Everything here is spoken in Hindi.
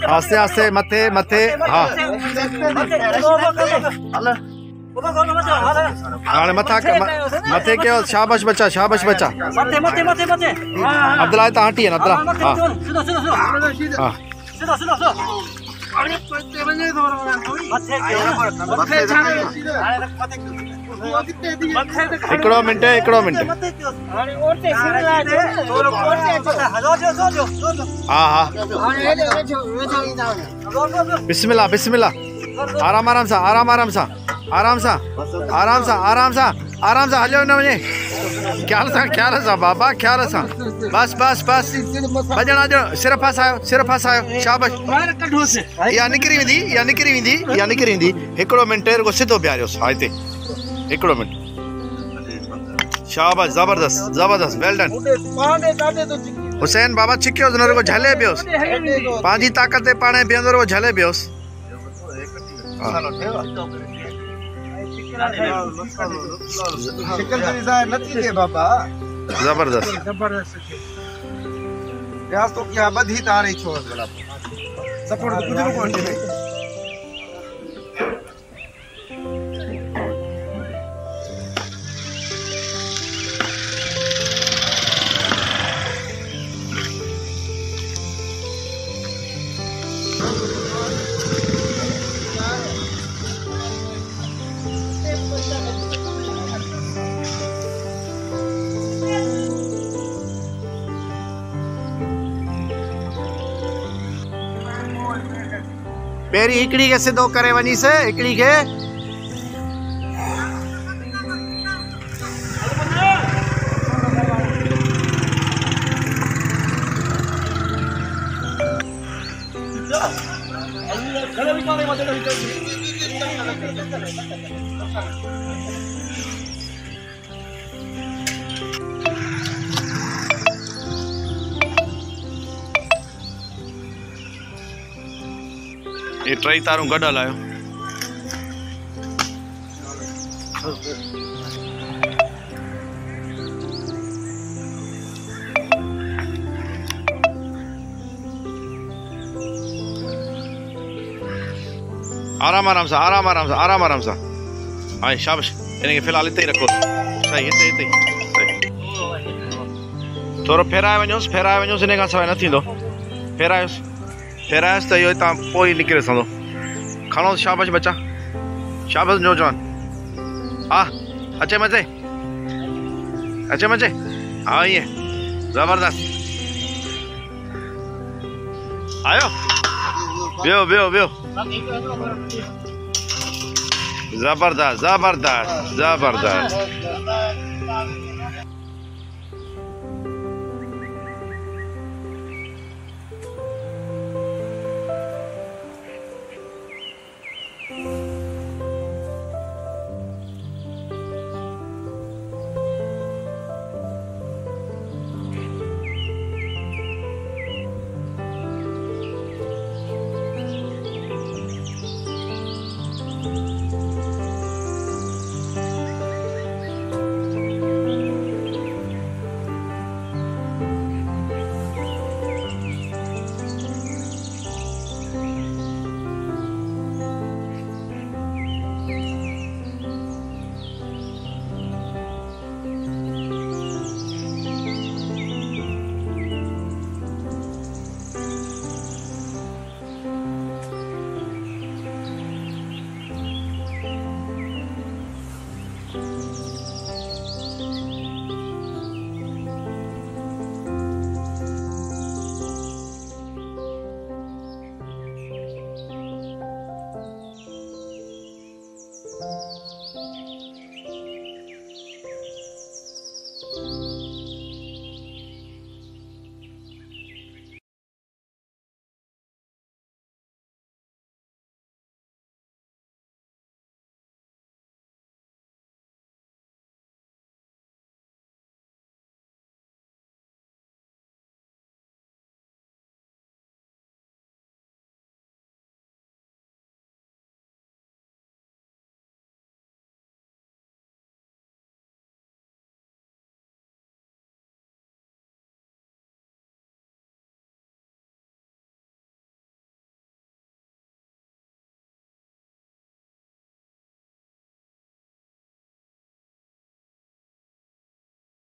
आस्ते आस्ते मथे मथे हाँ हाँ मथा मथे कयो शाबाश बच्चा अब्दुल्ला ता हटी है ना अब्दुल्ला हाँ हिकिड़ो मिंट हाँ हाँ बिस्मिल्लाह बिस्मिल्लाह आराम सां हलियो न वञे ख्याल सां बाबा ख्याल सां बस भॼण जो सिर फसायो शाबाश या निकिरी वेंदी हिकिड़ो मिंट रुगो सिधो बीहारियोसि हा हिते हिकिड़ो मिंट शाबाश ज़बरदस्त वेल डन हुसैन बाबा छिकियोसि न रुगो झले पियोसि पंहिंजी ताक़त ते पाण बीहंदो रुगो झले पियोसि जबरदस्त तो क्या बधी तारे छोड़ बोला सपोर्ट कुछ न कोई नहीं पेरी हिकड़ी के सिधो करे वनी से हिकड़ी के ये ट्रई तारूं गड हलायो आराम सां हाँ शाबाश इनके फिलहाल इते ही रखो सही हिते सही थोरो फेराए वञोसि इन खां सवाइ न थींदो फेरायोसि त इहो हितां पोइ ई निकिरे सघंदो खणोसि शाबाश बच्चा शाबाश नौजवान हा अचे मचे हाँ ईअं ज़बरदस्त आयो वियो ज़बरदस्त